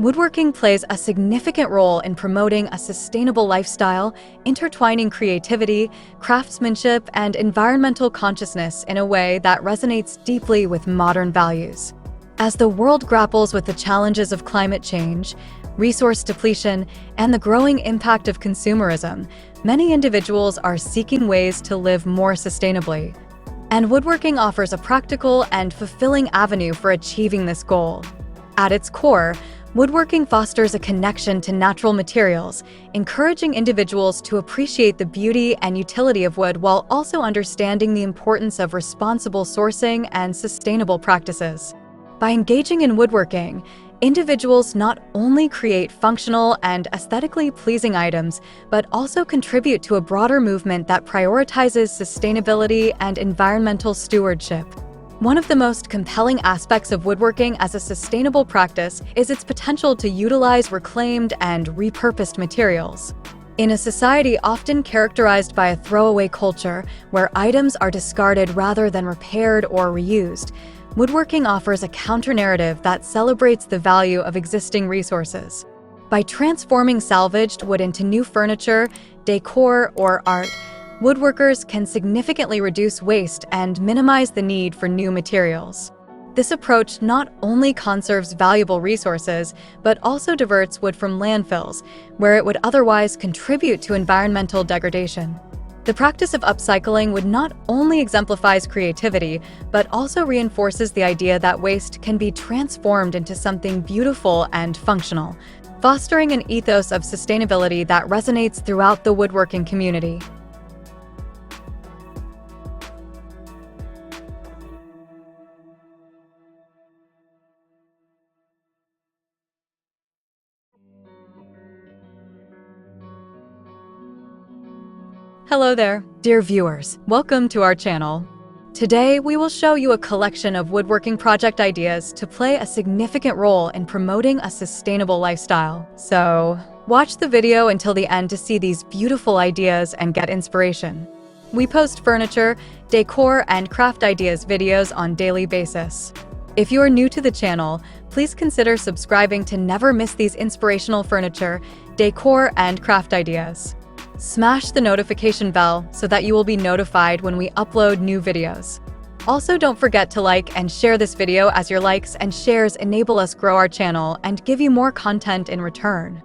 Woodworking plays a significant role in promoting a sustainable lifestyle, intertwining creativity, craftsmanship, and environmental consciousness in a way that resonates deeply with modern values. As the world grapples with the challenges of climate change, resource depletion, and the growing impact of consumerism, many individuals are seeking ways to live more sustainably. And woodworking offers a practical and fulfilling avenue for achieving this goal. At its core, woodworking fosters a connection to natural materials, encouraging individuals to appreciate the beauty and utility of wood while also understanding the importance of responsible sourcing and sustainable practices. By engaging in woodworking, individuals not only create functional and aesthetically pleasing items, but also contribute to a broader movement that prioritizes sustainability and environmental stewardship. One of the most compelling aspects of woodworking as a sustainable practice is its potential to utilize reclaimed and repurposed materials. In a society often characterized by a throwaway culture, where items are discarded rather than repaired or reused, woodworking offers a counter-narrative that celebrates the value of existing resources. By transforming salvaged wood into new furniture, decor, or art, woodworkers can significantly reduce waste and minimize the need for new materials. This approach not only conserves valuable resources, but also diverts wood from landfills, where it would otherwise contribute to environmental degradation. The practice of upcycling would not only exemplifies creativity, but also reinforces the idea that waste can be transformed into something beautiful and functional, fostering an ethos of sustainability that resonates throughout the woodworking community. Hello there, dear viewers. Welcome to our channel. Today, we will show you a collection of woodworking project ideas to play a significant role in promoting a sustainable lifestyle. So, watch the video until the end to see these beautiful ideas and get inspiration. We post furniture, decor, and craft ideas videos on a daily basis. If you are new to the channel, please consider subscribing to never miss these inspirational furniture, decor, and craft ideas. Smash the notification bell so that you will be notified when we upload new videos. Also, don't forget to like and share this video, as your likes and shares enable us grow our channel and give you more content in return.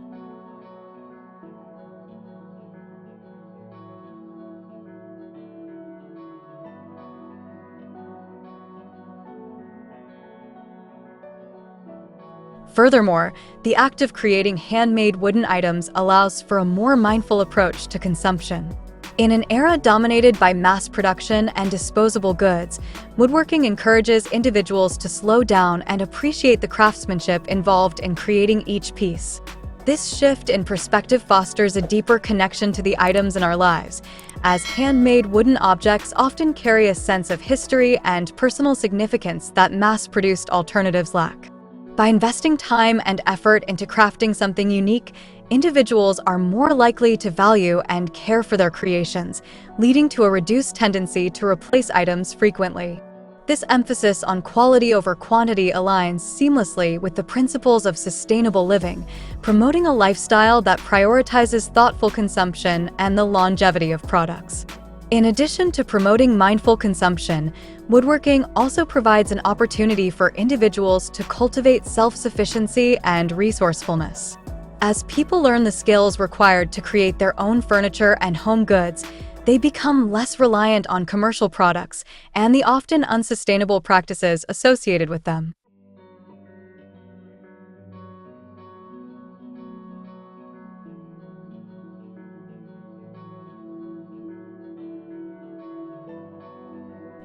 Furthermore, the act of creating handmade wooden items allows for a more mindful approach to consumption. In an era dominated by mass production and disposable goods, woodworking encourages individuals to slow down and appreciate the craftsmanship involved in creating each piece. This shift in perspective fosters a deeper connection to the items in our lives, as handmade wooden objects often carry a sense of history and personal significance that mass-produced alternatives lack. By investing time and effort into crafting something unique, individuals are more likely to value and care for their creations, leading to a reduced tendency to replace items frequently. This emphasis on quality over quantity aligns seamlessly with the principles of sustainable living, promoting a lifestyle that prioritizes thoughtful consumption and the longevity of products. In addition to promoting mindful consumption, woodworking also provides an opportunity for individuals to cultivate self-sufficiency and resourcefulness. As people learn the skills required to create their own furniture and home goods, they become less reliant on commercial products and the often unsustainable practices associated with them.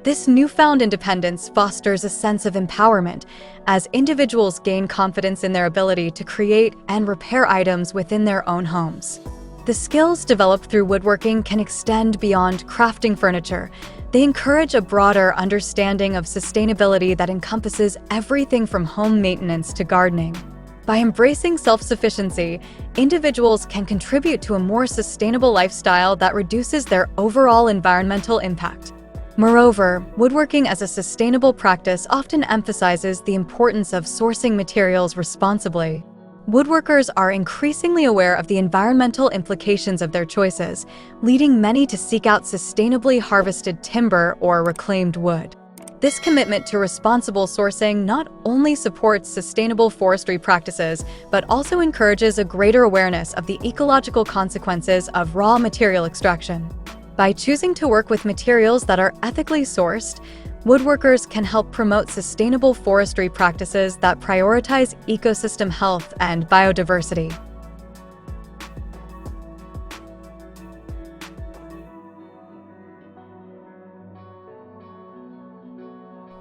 This newfound independence fosters a sense of empowerment as individuals gain confidence in their ability to create and repair items within their own homes. The skills developed through woodworking can extend beyond crafting furniture. They encourage a broader understanding of sustainability that encompasses everything from home maintenance to gardening. By embracing self-sufficiency, individuals can contribute to a more sustainable lifestyle that reduces their overall environmental impact. Moreover, woodworking as a sustainable practice often emphasizes the importance of sourcing materials responsibly. Woodworkers are increasingly aware of the environmental implications of their choices, leading many to seek out sustainably harvested timber or reclaimed wood. This commitment to responsible sourcing not only supports sustainable forestry practices, but also encourages a greater awareness of the ecological consequences of raw material extraction. By choosing to work with materials that are ethically sourced, woodworkers can help promote sustainable forestry practices that prioritize ecosystem health and biodiversity.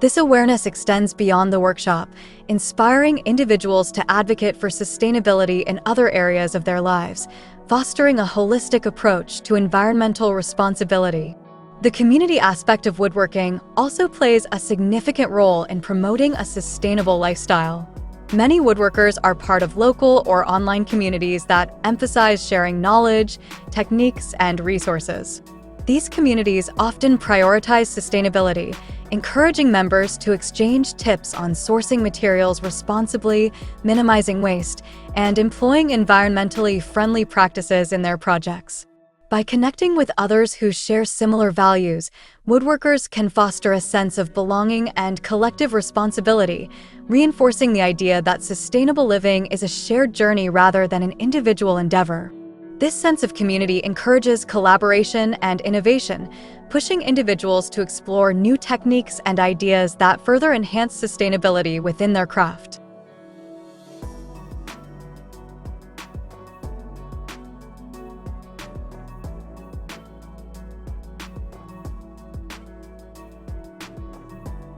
This awareness extends beyond the workshop, inspiring individuals to advocate for sustainability in other areas of their lives, fostering a holistic approach to environmental responsibility. The community aspect of woodworking also plays a significant role in promoting a sustainable lifestyle. Many woodworkers are part of local or online communities that emphasize sharing knowledge, techniques, and resources. These communities often prioritize sustainability, encouraging members to exchange tips on sourcing materials responsibly, minimizing waste, and employing environmentally friendly practices in their projects. By connecting with others who share similar values, woodworkers can foster a sense of belonging and collective responsibility, reinforcing the idea that sustainable living is a shared journey rather than an individual endeavor. This sense of community encourages collaboration and innovation, pushing individuals to explore new techniques and ideas that further enhance sustainability within their craft.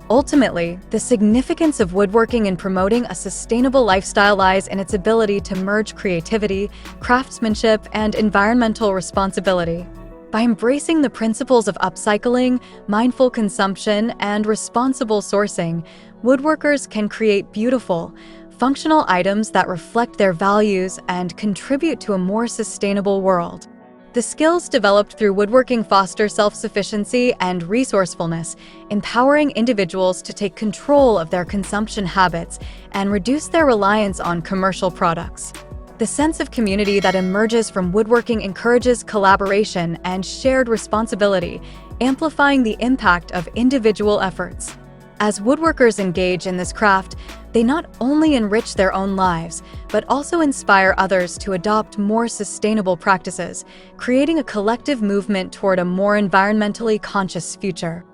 Ultimately, the significance of woodworking in promoting a sustainable lifestyle lies in its ability to merge creativity, craftsmanship, and environmental responsibility. By embracing the principles of upcycling, mindful consumption, and responsible sourcing, woodworkers can create beautiful, functional items that reflect their values and contribute to a more sustainable world. The skills developed through woodworking foster self-sufficiency and resourcefulness, empowering individuals to take control of their consumption habits and reduce their reliance on commercial products. The sense of community that emerges from woodworking encourages collaboration and shared responsibility, amplifying the impact of individual efforts. As woodworkers engage in this craft, they not only enrich their own lives, but also inspire others to adopt more sustainable practices, creating a collective movement toward a more environmentally conscious future.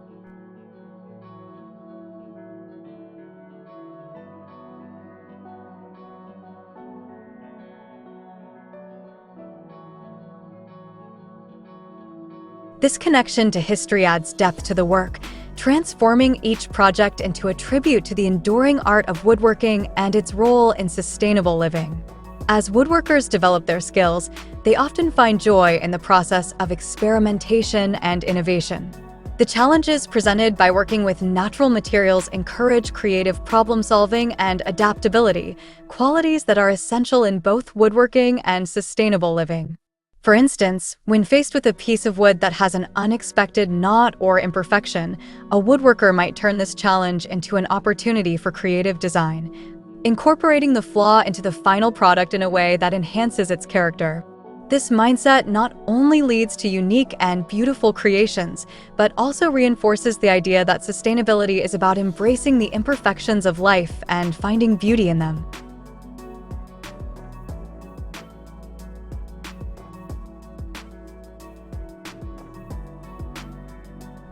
This connection to history adds depth to the work, transforming each project into a tribute to the enduring art of woodworking and its role in sustainable living. As woodworkers develop their skills, they often find joy in the process of experimentation and innovation. The challenges presented by working with natural materials encourage creative problem-solving and adaptability, qualities that are essential in both woodworking and sustainable living. For instance, when faced with a piece of wood that has an unexpected knot or imperfection, a woodworker might turn this challenge into an opportunity for creative design, incorporating the flaw into the final product in a way that enhances its character. This mindset not only leads to unique and beautiful creations, but also reinforces the idea that sustainability is about embracing the imperfections of life and finding beauty in them.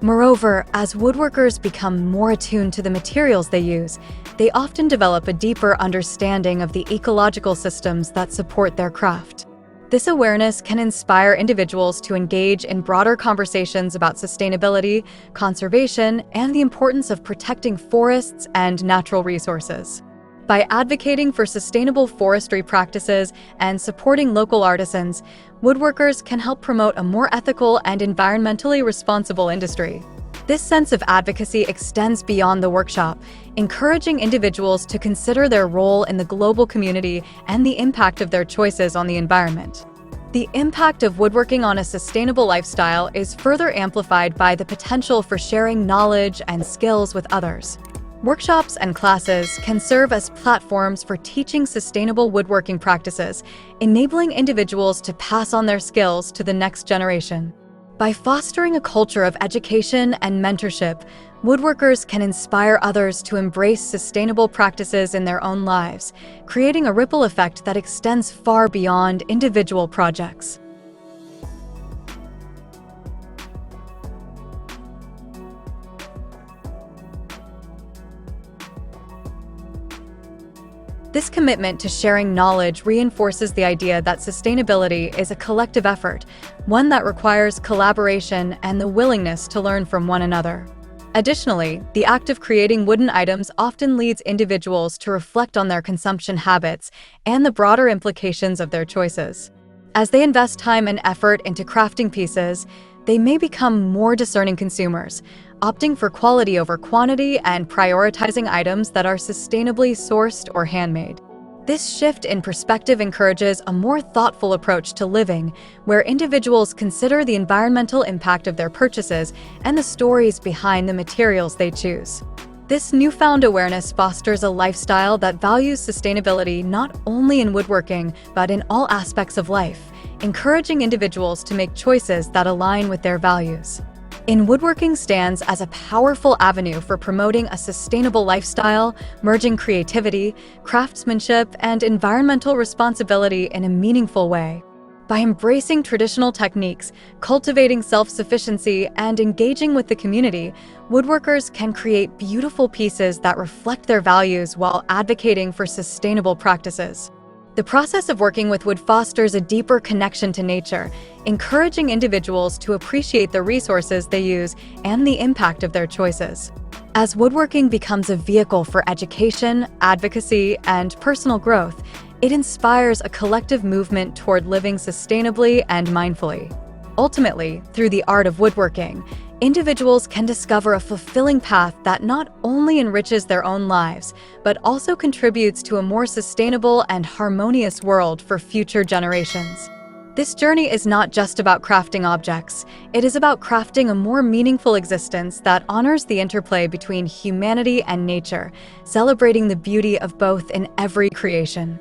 Moreover, as woodworkers become more attuned to the materials they use, they often develop a deeper understanding of the ecological systems that support their craft. This awareness can inspire individuals to engage in broader conversations about sustainability, conservation, and the importance of protecting forests and natural resources. By advocating for sustainable forestry practices and supporting local artisans, woodworkers can help promote a more ethical and environmentally responsible industry. This sense of advocacy extends beyond the workshop, encouraging individuals to consider their role in the global community and the impact of their choices on the environment. The impact of woodworking on a sustainable lifestyle is further amplified by the potential for sharing knowledge and skills with others. Workshops and classes can serve as platforms for teaching sustainable woodworking practices, enabling individuals to pass on their skills to the next generation. By fostering a culture of education and mentorship, woodworkers can inspire others to embrace sustainable practices in their own lives, creating a ripple effect that extends far beyond individual projects. This commitment to sharing knowledge reinforces the idea that sustainability is a collective effort, one that requires collaboration and the willingness to learn from one another. Additionally, the act of creating wooden items often leads individuals to reflect on their consumption habits and the broader implications of their choices. As they invest time and effort into crafting pieces, they may become more discerning consumers, opting for quality over quantity and prioritizing items that are sustainably sourced or handmade. This shift in perspective encourages a more thoughtful approach to living, where individuals consider the environmental impact of their purchases and the stories behind the materials they choose. This newfound awareness fosters a lifestyle that values sustainability not only in woodworking, but in all aspects of life, encouraging individuals to make choices that align with their values. Woodworking stands as a powerful avenue for promoting a sustainable lifestyle, merging creativity, craftsmanship, and environmental responsibility in a meaningful way. By embracing traditional techniques, cultivating self-sufficiency, and engaging with the community, woodworkers can create beautiful pieces that reflect their values while advocating for sustainable practices. The process of working with wood fosters a deeper connection to nature, encouraging individuals to appreciate the resources they use and the impact of their choices. As woodworking becomes a vehicle for education, advocacy, and personal growth, it inspires a collective movement toward living sustainably and mindfully. Ultimately, through the art of woodworking, individuals can discover a fulfilling path that not only enriches their own lives, but also contributes to a more sustainable and harmonious world for future generations. This journey is not just about crafting objects, it is about crafting a more meaningful existence that honors the interplay between humanity and nature, celebrating the beauty of both in every creation.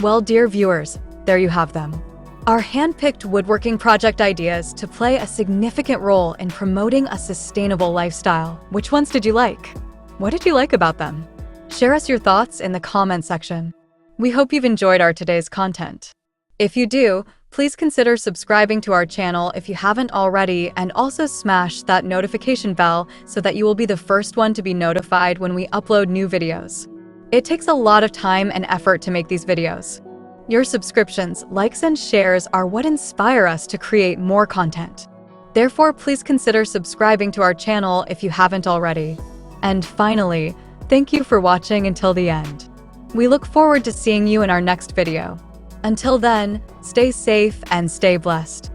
Well, dear viewers, there you have them. Our hand-picked woodworking project ideas to play a significant role in promoting a sustainable lifestyle. Which ones did you like? What did you like about them? Share us your thoughts in the comment section. We hope you've enjoyed our today's content. If you do, please consider subscribing to our channel if you haven't already, and also smash that notification bell so that you will be the first one to be notified when we upload new videos. It takes a lot of time and effort to make these videos. Your subscriptions, likes, and shares are what inspire us to create more content. Therefore, please consider subscribing to our channel if you haven't already. And finally, thank you for watching until the end. We look forward to seeing you in our next video. Until then, stay safe and stay blessed.